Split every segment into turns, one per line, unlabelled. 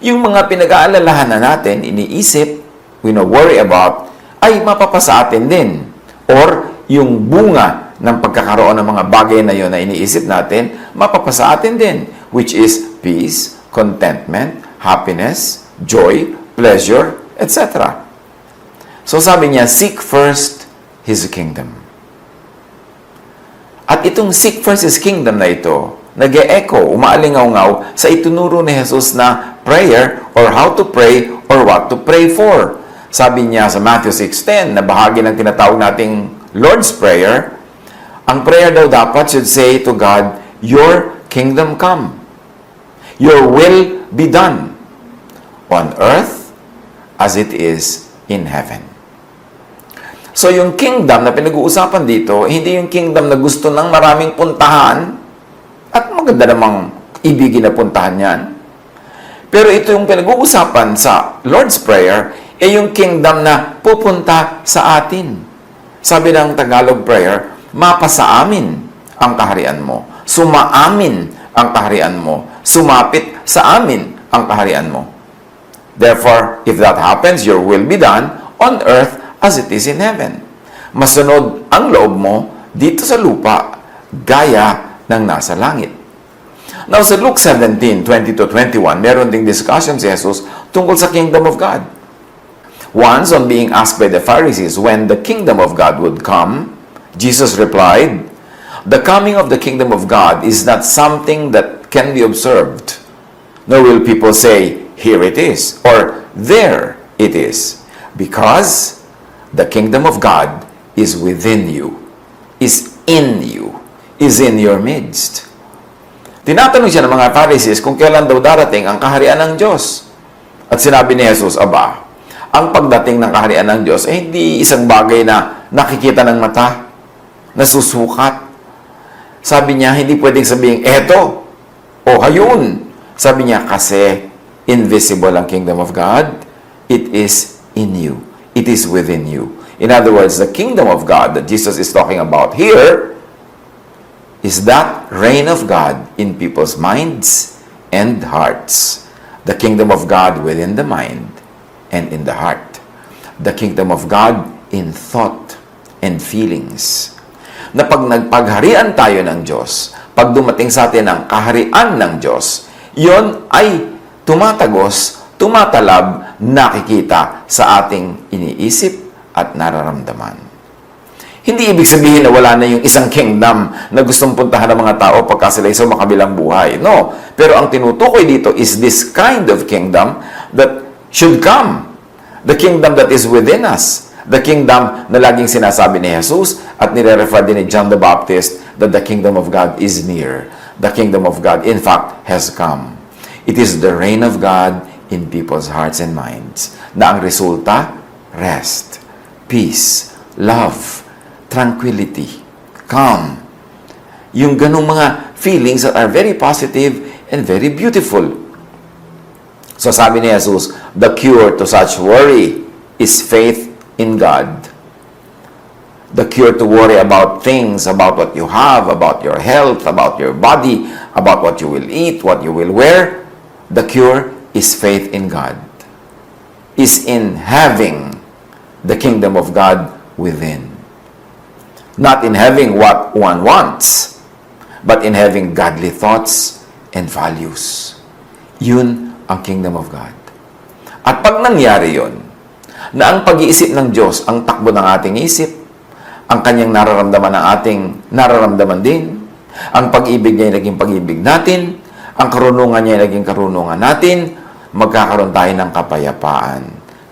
yung mga pinag-aalalahan na natin, iniisip, worry about, ay mapapasa atin din. Or yung bunga ng pagkakaroon ng mga bagay na yon na iniisip natin, mapapasa atin din. Which is peace, contentment, happiness, joy, pleasure, etc. So sabi niya, seek first His kingdom. At itong seek first His kingdom na ito, nag-e-echo, umaalingaw-ngaw sa itunuro ni Jesus na prayer or how to pray or what to pray for. Sabi niya sa Matthew 6:10 na bahagi ng tinatawag nating Lord's Prayer, ang prayer daw dapat should say to God, Your kingdom come. Your will be done on earth as it is in heaven. So yung kingdom na pinag-uusapan dito, hindi yung kingdom na gusto ng maraming puntahan at maganda namang ibigin na puntahan yan. Pero ito yung pinag-uusapan sa Lord's Prayer, yung kingdom na pupunta sa atin. Sabi ng Tagalog prayer, mapasa amin ang kaharian mo. Sumaamin ang kaharian mo. Sumapit sa amin ang kaharian mo. Therefore, if that happens, your will be done on earth as it is in heaven. Masunod ang loob mo dito sa lupa, gaya ng nasa langit. Now, sa Luke 17:20-21, meron ding discussion si Jesus tungkol sa kingdom of God. Once, on being asked by the Pharisees when the kingdom of God would come, Jesus replied, the coming of the kingdom of God is not something that can be observed. Nor will people say, here it is, or there it is. Because the kingdom of God is within you, is in you, is in your midst. Tinatanong siya ng mga Pharisees kung kailan daw darating ang kaharian ng Diyos. At sinabi ni Jesus, aba, ang pagdating ng kaharian ng Diyos ay hindi isang bagay na nakikita ng mata, nasusukat. Sabi niya, hindi pwedeng sabihin, eto, o hayun. Sabi niya, kasi invisible ang kingdom of God, it is in you. It is within you. In other words, the kingdom of God that Jesus is talking about here is that reign of God in people's minds and hearts. The kingdom of God within the mind and in the heart. The kingdom of God in thought and feelings. Na pag nagpagharian tayo ng Diyos, pag dumating sa atin ang kaharian ng Diyos, yon ay tumatagos, tumatalab, nakikita sa ating iniisip at nararamdaman. Hindi ibig sabihin na wala na yung isang kingdom na gustong puntahan ng mga tao pagka sila sa makabilang buhay. No. Pero ang tinutukoy dito is this kind of kingdom that should come. The kingdom that is within us. The kingdom na laging sinasabi ni Jesus at nire-refer din ni John the Baptist that the kingdom of God is near. The kingdom of God, in fact, has come. It is the reign of God in people's hearts and minds na ang resulta, rest, peace, love, tranquility, calm. Yung ganong mga feelings that are very positive and very beautiful. So sabi ni Jesus, the cure to such worry is faith in God. The cure to worry about things, about what you have, about your health, about your body, about what you will eat, what you will wear, the cure is faith in God. Is in having the kingdom of God within. Not in having what one wants, but in having godly thoughts and values. Yun ang kingdom of God. At pag nangyari yon, na ang pag-iisip ng Diyos ang takbo ng ating isip, ang kanyang nararamdaman ng ating nararamdaman din, ang pag-ibig niya ay naging pag-ibig natin, ang karunungan niya ay naging karunungan natin, magkakaroon tayo ng kapayapaan.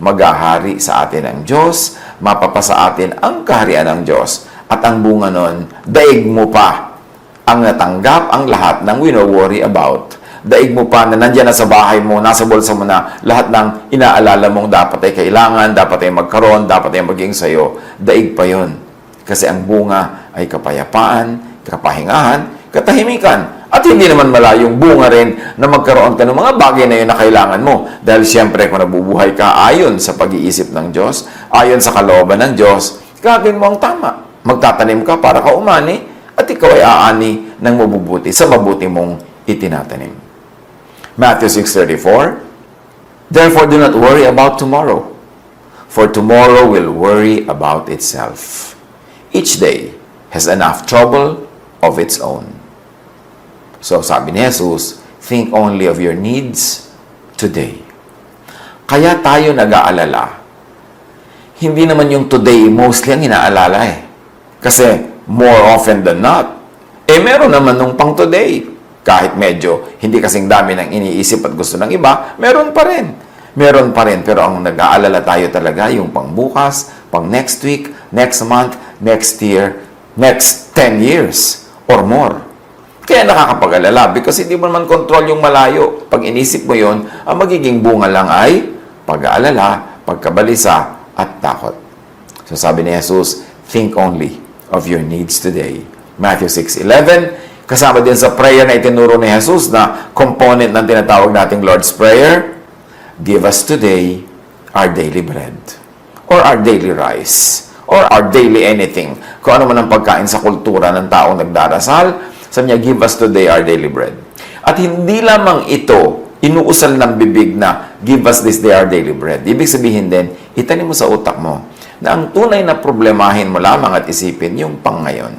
Maghahari sa atin ang Diyos, mapapasa atin ang kaharian ng Diyos, at ang bunga nun, daig mo pa ang natanggap ang lahat ng wino-worry about. Daig mo pa na nandiyan na sa bahay mo, nasa bulsa mo na lahat ng inaalala mong dapat ay kailangan, dapat ay magkaroon, dapat ay maging sayo. Daig pa yon. Kasi ang bunga ay kapayapaan, kapahingahan, katahimikan. At hindi naman malayong bunga rin na magkaroon ka ng mga bagay na yun na kailangan mo. Dahil siyempre kung nabubuhay ka ayon sa pag-iisip ng Diyos, ayon sa kalooban ng Diyos, gagawin mo ang tama. Magtatanim ka para ka umani at ikaw ay aani ng mabubuti sa mabuti mong itinatanim. Matthew 6:34, Therefore, do not worry about tomorrow, for tomorrow will worry about itself. Each day has enough trouble of its own. So, sabi ni Jesus, think only of your needs today. Kaya tayo nag-aalala. Hindi naman yung today mostly ang inaalala eh. Kasi more often than not, meron naman nung pang today. Kahit medyo hindi kasing dami ng iniisip at gusto ng iba, meron pa rin. Meron pa rin. Pero ang nag-aalala tayo talaga, yung pang bukas, pang next week, next month, next year, next 10 years or more. Kaya nakakapag-alala because hindi mo naman control yung malayo. Pag inisip mo yon, ang magiging bunga lang ay pag-aalala, pagkabalisa, at takot. So sabi ni Jesus, think only of your needs today. Matthew 6:11, kasama din sa prayer na itinuro ni Jesus na component ng tinatawag nating Lord's Prayer, give us today our daily bread, or our daily rice, or our daily anything. Kung ano man ang pagkain sa kultura ng taong nagdarasal, sabi niya, give us today our daily bread. At hindi lamang ito, inuusal ng bibig na, give us this day our daily bread. Ibig sabihin din, itanim mo sa utak mo, na ang tunay na problemahin mo lamang at isipin yung pang ngayon.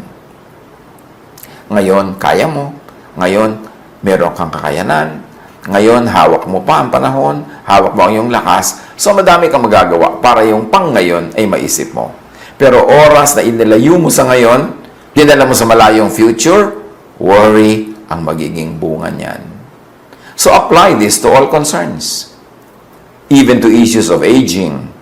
Ngayon, kaya mo. Ngayon, meron kang kakayanan. Ngayon, hawak mo pa ang panahon. Hawak mo ang iyong lakas. So, madami kang magagawa para yung pang ngayon ay maisip mo. Pero oras na inilayo mo sa ngayon, dinala mo sa malayong future, worry ang magiging bunga niyan. So, apply this to all concerns. Even to issues of aging,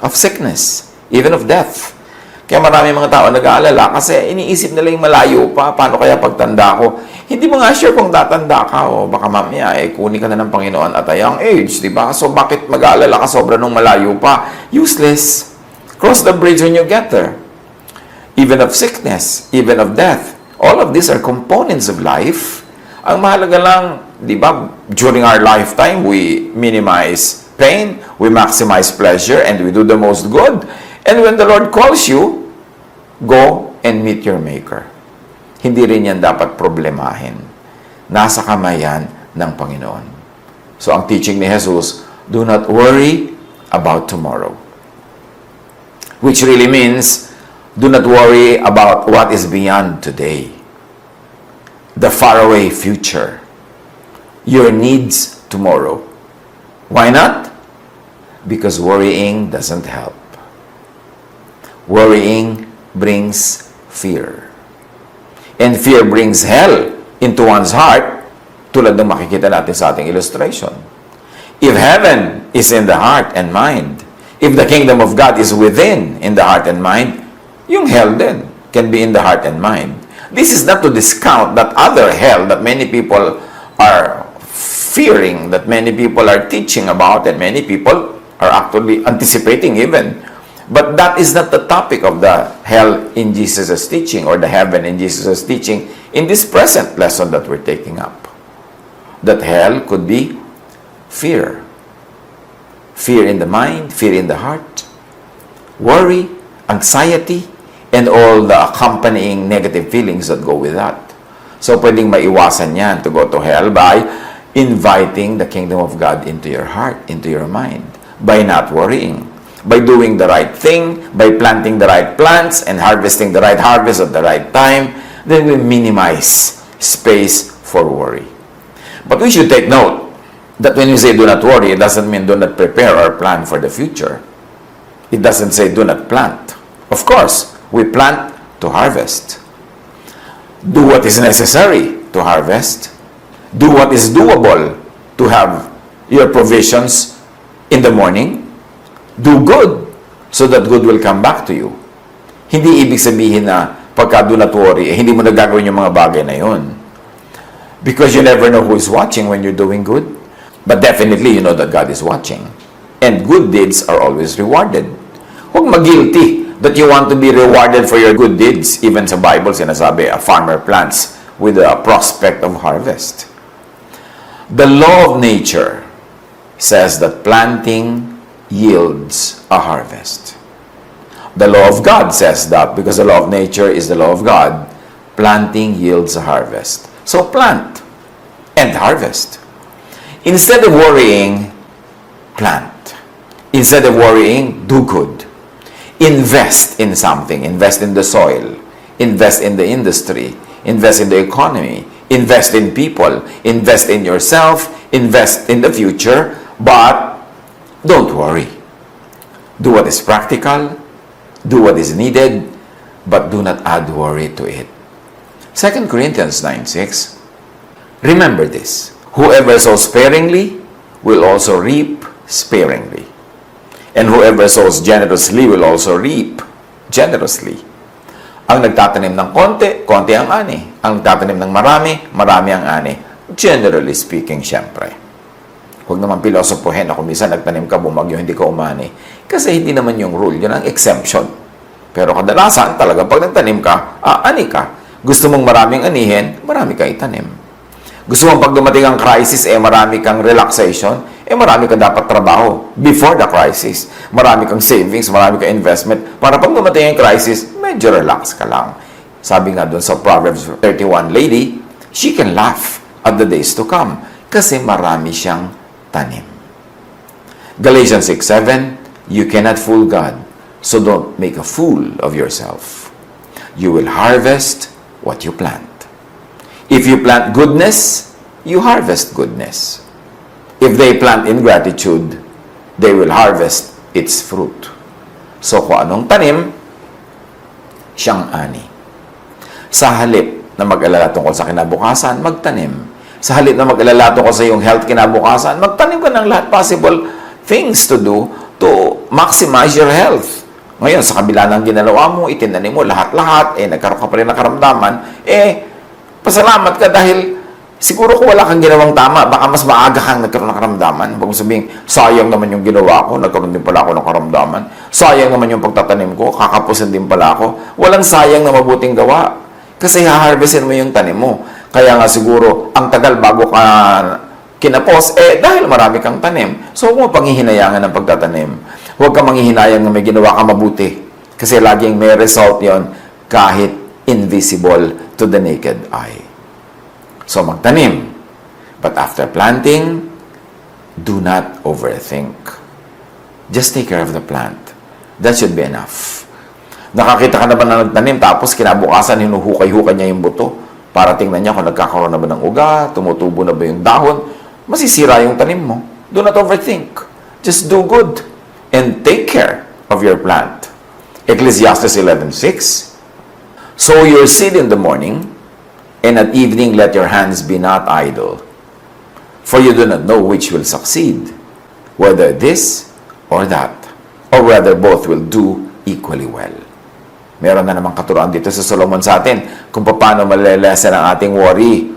of sickness, even of death. Kaya marami mga tao nag-aalala kasi iniisip nila yung malayo pa. Paano kaya pagtanda ko? Hindi mo nga sure kung tatanda ka o baka mamaya kunin ka na ng Panginoon at a young age, di ba? So bakit mag-aalala ka sobra nung malayo pa? Useless. Cross the bridge when you get there. Even of sickness, even of death. All of these are components of life. Ang mahalaga lang, di ba, during our lifetime, we minimize pain, we maximize pleasure, and we do the most good. And when the Lord calls you, go and meet your Maker. Hindi rin yan dapat problemahin. Nasa kamay yan ng Panginoon. So ang teaching ni Jesus, do not worry about tomorrow. Which really means, do not worry about what is beyond today. The faraway future. Your needs tomorrow. Why not? Because worrying doesn't help. Worrying brings fear. And fear brings hell into one's heart, tulad ng makikita natin sa ating illustration. If heaven is in the heart and mind, if the kingdom of God is within in the heart and mind, yung hell din can be in the heart and mind. This is not to discount that other hell that many people are fearing, that many people are teaching about, and many people are actually anticipating even. But that is not the topic of the hell in Jesus' teaching or the heaven in Jesus' teaching in this present lesson that we're taking up. That hell could be fear. Fear in the mind, fear in the heart, worry, anxiety, and all the accompanying negative feelings that go with that. So, pwedeng maiwasan yan to go to hell by inviting the kingdom of God into your heart, into your mind, by not worrying, by doing the right thing, by planting the right plants and harvesting the right harvest at the right time. Then we minimize space for worry. But we should take note that when we say do not worry, it doesn't mean do not prepare or plan for the future. It doesn't say do not plant. Of course, we plant to harvest. Do what is necessary to harvest. Do what is doable to have your provisions in the morning. Do good so that good will come back to you. Hindi ibig sabihin na pagka do not worry, hindi mo nagagawin yung mga bagay na yun. Because you never know who is watching when you're doing good. But definitely, you know that God is watching. And good deeds are always rewarded. Huwag mag-guilty that you want to be rewarded for your good deeds. Even sa Bible, sinasabi, a farmer plants with a prospect of harvest. The law of nature says that planting yields a harvest. The law of God says that because the law of nature is the law of God, planting yields a harvest. So plant and harvest. Instead of worrying, plant. Instead of worrying, do good. Invest in something. Invest in the soil. Invest in the industry. Invest in the economy. Invest in people. Invest in yourself. Invest in the future. But don't worry. Do what is practical. Do what is needed. But do not add worry to it. 2 Corinthians 9:6. Remember this. Whoever sows sparingly will also reap sparingly. And whoever sows generously will also reap generously. Ang nagtatanim ng konti, konti ang ani. Ang nagtatanim ng marami, marami ang ani. Generally speaking, syempre. Huwag naman pilosopohin na kung minsan nagtanim ka, bumagyo, hindi ka umani. Kasi hindi naman yung rule. Yun ang exemption. Pero kadalasan, talaga pag nagtanim ka, ani ka. Gusto mong maraming anihin, marami ka itanim. Gusto mong pag dumating ang crisis, marami kang relaxation, marami ka dapat trabaho before the crisis. Marami kang savings, marami kang investment, para pag dumating ang crisis, medyo relax ka lang. Sabi nga doon sa Proverbs 31 lady, she can laugh at the days to come kasi marami siyang tanim. Galatians 6:7, you cannot fool God, so don't make a fool of yourself. You will harvest what you plant. If you plant goodness, you harvest goodness. If they plant ingratitude, they will harvest its fruit. So kung anong tanim, siyang ani. Sa halip na mag-alala tungkol sa kinabukasan, magtanim. Sa halip na mag-alala tungkol sa iyong health kinabukasan, magtanim ka ng lahat possible things to do to maximize your health. Ngayon, sa kabila ng ginalawa mo, itinanim mo lahat-lahat, nagkaroon ka pa rin ng karamdaman, pasalamat ka dahil siguro kung wala kang ginawang tama, baka mas maaga kang nagkaroon ng karamdaman. Huwag mo sabihin, sayang naman yung ginawa ko, nagkaroon din pala ako ng karamdaman. Sayang naman yung pagtatanim ko, kakapusin din pala ako. Walang sayang na mabuting gawa. Kasi haharvestin mo yung tanim mo. Kaya nga siguro, ang tagal bago ka kinapos, dahil marami kang tanim. So, huwag mo panghihinayangan ng pagtatanim. Huwag kang manghihinayang na may ginawa ka mabuti. Kasi laging may result yon kahit invisible to the naked eye. So, magtanim. But after planting, do not overthink. Just take care of the plant. That should be enough. Nakakita ka na ba na nagtanim, tapos kinabukasan, hinuhukay-hukay niya yung buto para tingnan niya kung nagkakaroon na ba ng uga, tumutubo na ba yung dahon, masisira yung tanim mo. Do not overthink. Just do good and take care of your plant. Ecclesiastes 11:6. Sow your seed in the morning, and at evening let your hands be not idle. For you do not know which will succeed, whether this or that, or whether both will do equally well. Meron na namang katuruan dito sa Solomon sa atin kung paano malilesen ang ating worry.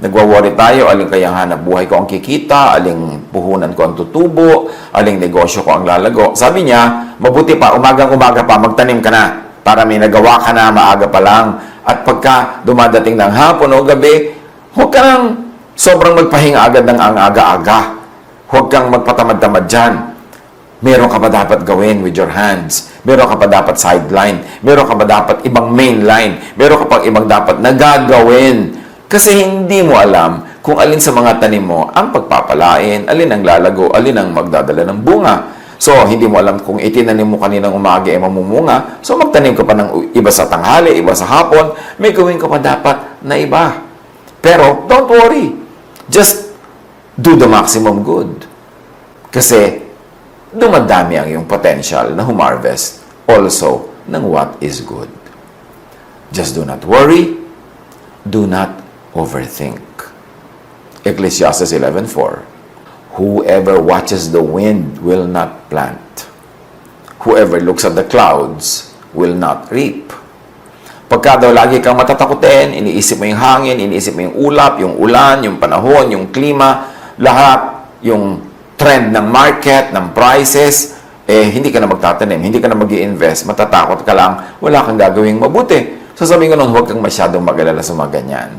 Nagwa-worry tayo, aling kayang hanap buhay ko ang kikita, aling puhunan ko ang tutubo, aling negosyo ko ang lalago. Sabi niya, mabuti pa, umagang-umaga pa, magtanim ka na para may nagawa ka na maaga pa lang. At pagka dumadating ng hapon o gabi, huwag ka nang sobrang magpahinga agad ng ang aga-aga. Huwag kang magpatamad-tamad dyan. Meron ka pa dapat gawin with your hands. Meron ka pa dapat sideline. Meron ka pa dapat ibang main line. Meron ka pa ibang dapat nagagawin. Kasi hindi mo alam kung alin sa mga tanim mo ang pagpapalain, alin ang lalago, alin ang magdadala ng bunga. So, hindi mo alam kung itinanim mo kaninang umaga mamumunga. So, magtanim ka pa ng iba sa tanghali, iba sa hapon. May gawin ka pa dapat na iba. Pero, don't worry. Just do the maximum good. Kasi, dumadami ang iyong potential na humarvest also ng what is good. Just do not worry. Do not overthink. Ecclesiastes 11:4. Whoever watches the wind will not plant. Whoever looks at the clouds will not reap. Pagka daw lagi kang matatakutin, iniisip mo yung hangin, iniisip mo yung ulap, yung ulan, yung panahon, yung klima, lahat, yung trend ng market, ng prices, hindi ka na magtatanim, hindi ka na mag-i-invest, matatakot ka lang, wala kang gagawing mabuti. So sabihin ko nun, huwag kang masyadong mag-alala sa mga ganyan.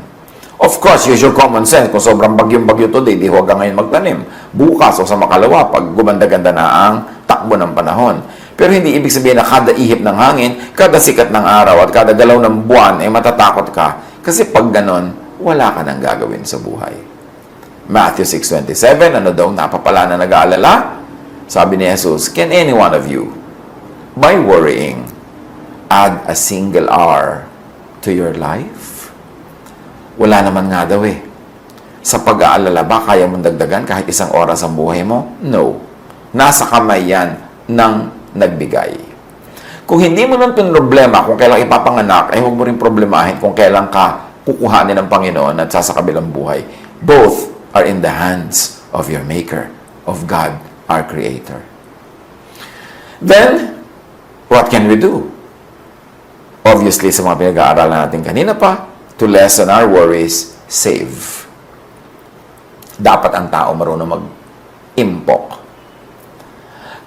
Of course, use your common sense. Kung sobrang bagyong-bagyo today, di huwag ka ngayon magtanim. Bukas o sa makalawa, pag gumanda-ganda na ang takbo ng panahon. Pero hindi ibig sabihin na kada ihip ng hangin, kada sikat ng araw, at kada galaw ng buwan, matatakot ka. Kasi pag ganon, wala ka nang gagawin sa buhay. Matthew 6:27, ano daw napapala na nag-aalala? Sabi ni Jesus, can any one of you, by worrying, add a single hour to your life? Wala naman nga daw eh. Sa pag-aalala ba, kaya mong dagdagan kahit isang oras ang buhay mo? No. Nasa kamay yan ng nagbigay. Kung hindi mo nang problema kung kailan ipapanganak, ay huwag mo rin problemahin kung kailan ka kukuhanin ng Panginoon at sasakabilang buhay. Both are in the hands of your Maker, of God, our Creator. Then, what can we do? Obviously, sa mga pinag-aaralan natin kanina pa, to lessen our worries, save. Dapat ang tao marunong mag-impok.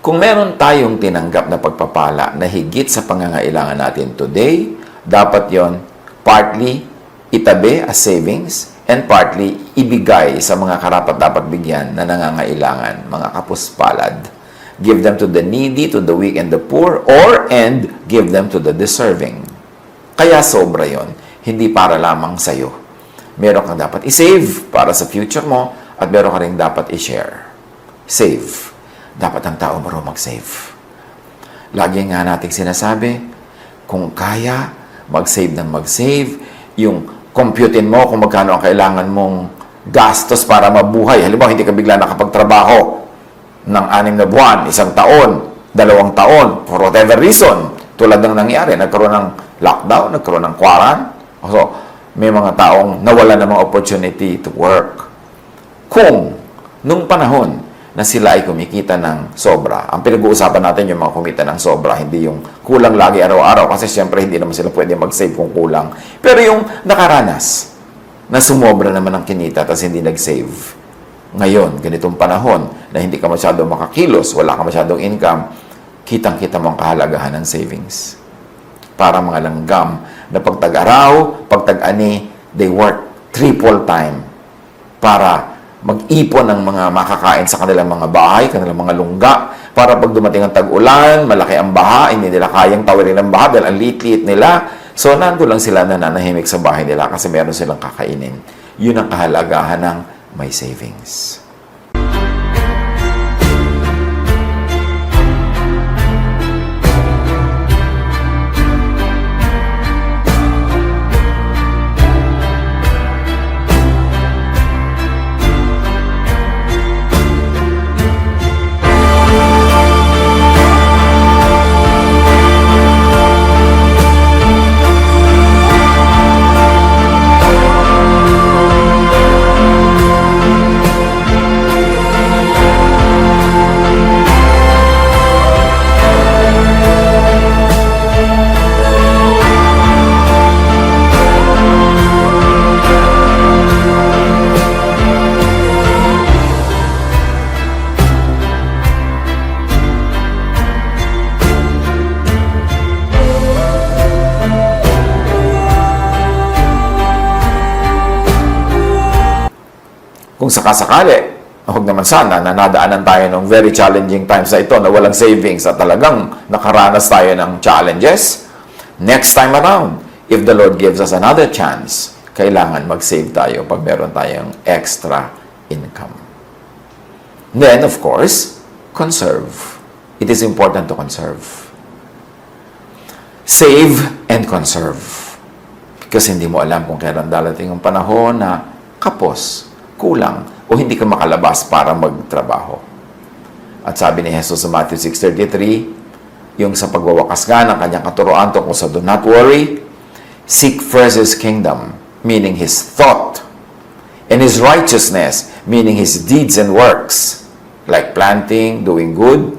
Kung meron tayong tinanggap na pagpapala na higit sa pangangailangan natin today, dapat yon partly itabi as savings and partly ibigay sa mga karapat-dapat bigyan na nangangailangan, mga kapuspalad. Give them to the needy, to the weak and the poor, and give them to the deserving. Kaya sobra yon, hindi para lamang sa'yo. Meron kang dapat i-save para sa future mo, at meron ka rin dapat i-share. Save. Dapat ang tao marunong mag-save. Lagi nga nating sinasabi, kung kaya, mag-save ng mag-save, yung computein mo kung magkano ang kailangan mong gastos para mabuhay. Halimbawa, hindi ka bigla nakapagtrabaho ng 6 na buwan, 1 taon, 2 taon, for whatever reason. Tulad ng nangyari, nagkaroon ng lockdown, nagkaroon ng quarantine. So, may mga taong nawala ng mga opportunity to work. Kung nung panahon na sila ay kumikita ng sobra, ang pinag-uusapan natin yung mga kumita ng sobra, hindi yung kulang lagi araw-araw, kasi siyempre hindi naman sila pwede mag-save kung kulang. Pero yung nakaranas, na sumobra naman ang kinita, tapos hindi nag-save. Ngayon, ganitong panahon, na hindi ka masyadong makakilos, wala ka masyadong income, kitang-kita mo ang kahalagahan ng savings. Para mga langgam, na pagtag-araw, pagtag-ani, they work triple time para mag-ipon ng mga makakain sa kanilang mga bahay, kanilang mga lungga, para pag dumating ang tag-ulan, malaki ang baha, hindi nila kayang tawirin ang baha dahil ang liit-liit nila. So, nando lang sila nananahimik sa bahay nila kasi meron silang kakainin. Yun ang kahalagahan ng may savings. Kung sakasakali, huwag naman sana na nadaanan tayo ng very challenging times na ito na walang savings at talagang nakaranas tayo ng challenges, next time around, if the Lord gives us another chance, kailangan mag-save tayo pag meron tayong extra income. Then, of course, conserve. It is important to conserve. Save and conserve. Kasi hindi mo alam kung kailan darating ang panahon na kapos, kulang, o hindi ka makalabas para magtrabaho. At sabi ni Jesus sa Matthew 6:33, yung sa pagwawakas nga ng kanyang katuroan tungkol sa do not worry, seek first His kingdom, meaning His thought, and His righteousness, meaning His deeds and works, like planting, doing good,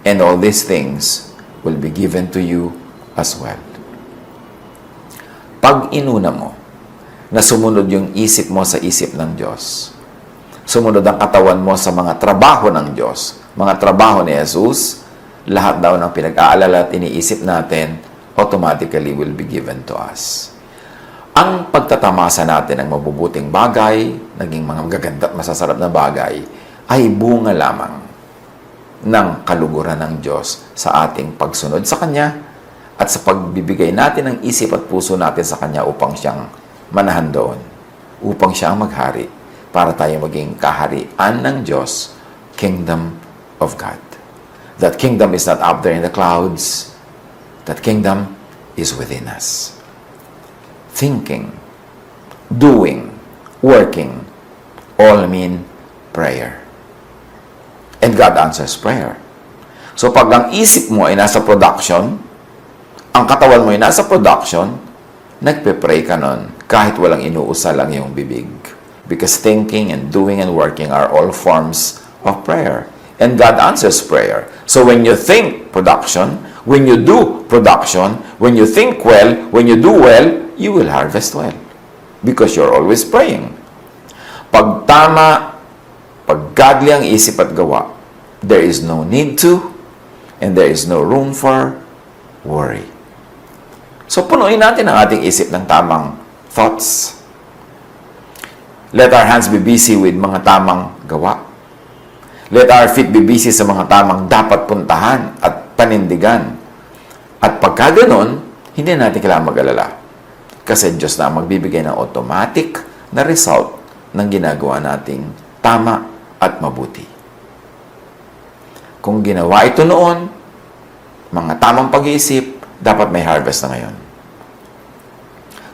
and all these things will be given to you as well. Pag inuna mo, na sumunod yung isip mo sa isip ng Diyos. Sumunod ang katawan mo sa mga trabaho ng Diyos. Mga trabaho ni Jesus, lahat daw ng pinag-aalala at iniisip natin, automatically will be given to us. Ang pagtatamasa natin ng mabubuting bagay, naging mga magaganda at masasarap na bagay, ay bunga lamang ng kaluguran ng Diyos sa ating pagsunod sa Kanya at sa pagbibigay natin ng isip at puso natin sa Kanya upang siyang manahan doon, upang siya ang maghari para tayo maging kaharian ng Diyos, kingdom of God. That kingdom is not up there in the clouds. That kingdom is within us. Thinking, doing, working, all mean prayer. And God answers prayer. So pag ang isip mo ay nasa production, ang katawan mo ay nasa production, nagpe-pray ka nun kahit walang inuusal ang iyong bibig. Because thinking and doing and working are all forms of prayer. And God answers prayer. So when you think production, when you do production, when you think well, when you do well, you will harvest well. Because you're always praying. Pag tama, pag godly ang isip at gawa, there is no need to, and there is no room for worry. So punuin natin ang ating isip ng tamang thoughts. Let our hands be busy with mga tamang gawa. Let our feet be busy sa mga tamang dapat puntahan at panindigan. At pagka ganun, hindi natin kailangan mag-alala. Kasi Diyos na magbibigay ng automatic na result ng ginagawa nating tama at mabuti. Kung ginawa ito noon, mga tamang pag-iisip, dapat may harvest na ngayon.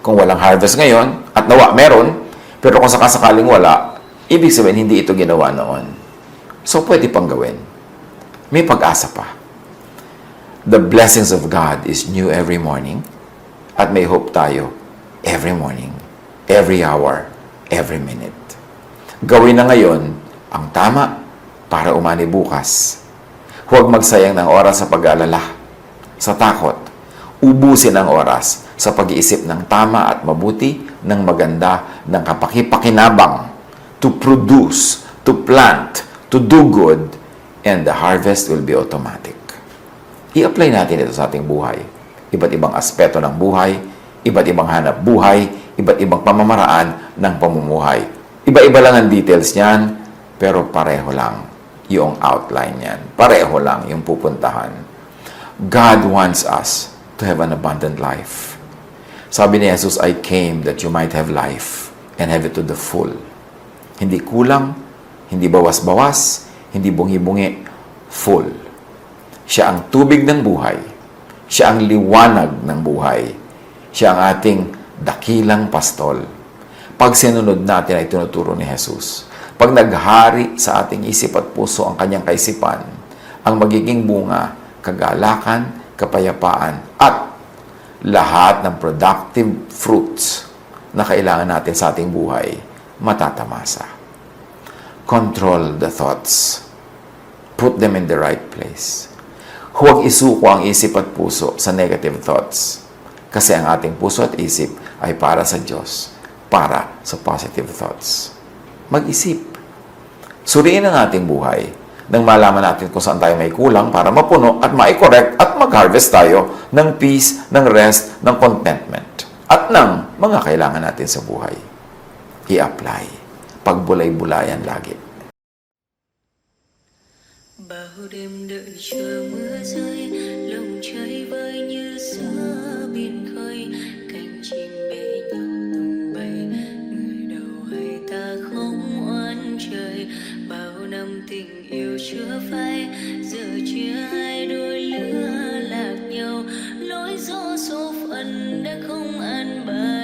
Kung walang harvest ngayon, at nawa, meron, pero kung sakasakaling wala, ibig sabihin, hindi ito ginawa noon. So, pwede pang gawin. May pag-asa pa. The blessings of God is new every morning, at may hope tayo every morning, every hour, every minute. Gawin na ngayon ang tama para umani bukas. Huwag magsayang ng oras sa pag-aalala, sa takot. Ubusin ang oras sa pag-iisip ng tama at mabuti, ng maganda, ng kapakipakinabang, to produce, to plant, to do good, and the harvest will be automatic. I-apply natin ito sa ating buhay. Iba't ibang aspeto ng buhay, iba't ibang hanap buhay, iba't ibang pamamaraan ng pamumuhay. Iba-iba lang ang details niyan, pero pareho lang yung outline niyan. Pareho lang yung pupuntahan. God wants us to have an abundant life. Sabi ni Jesus, I came that you might have life and have it to the full. Hindi kulang, hindi bawas-bawas, hindi bungi-bungi, full. Siya ang tubig ng buhay. Siya ang liwanag ng buhay. Siya ang ating dakilang pastol. Pag sinunod natin ay tinuturo ni Jesus. Pag naghari sa ating isip at puso ang kanyang kaisipan, ang magiging bunga, kagalakan, kapayapaan, at lahat ng productive fruits na kailangan natin sa ating buhay, matatamasa. Control the thoughts. Put them in the right place. Huwag isuko ang isip at puso sa negative thoughts. Kasi ang ating puso at isip ay para sa Diyos, para sa positive thoughts. Mag-isip. Suriin ang ating buhay nang malaman natin kung saan tayo may kulang para mapuno at ma-correct at mag-harvest tayo ng peace, ng rest, ng contentment at ng mga kailangan natin sa buhay. I-apply. Pagbulay-bulayan lagi.
Bao đêm đợi chờ mưa rơi, lòng chơi vơi như gió biển khơi, cánh chim bế nhau tung bay, người đầu hay ta không oán trời. Bao năm tình yêu chưa phai, giờ chia hai đôi lứa lạc nhau, lối gió số phận đã không an bài.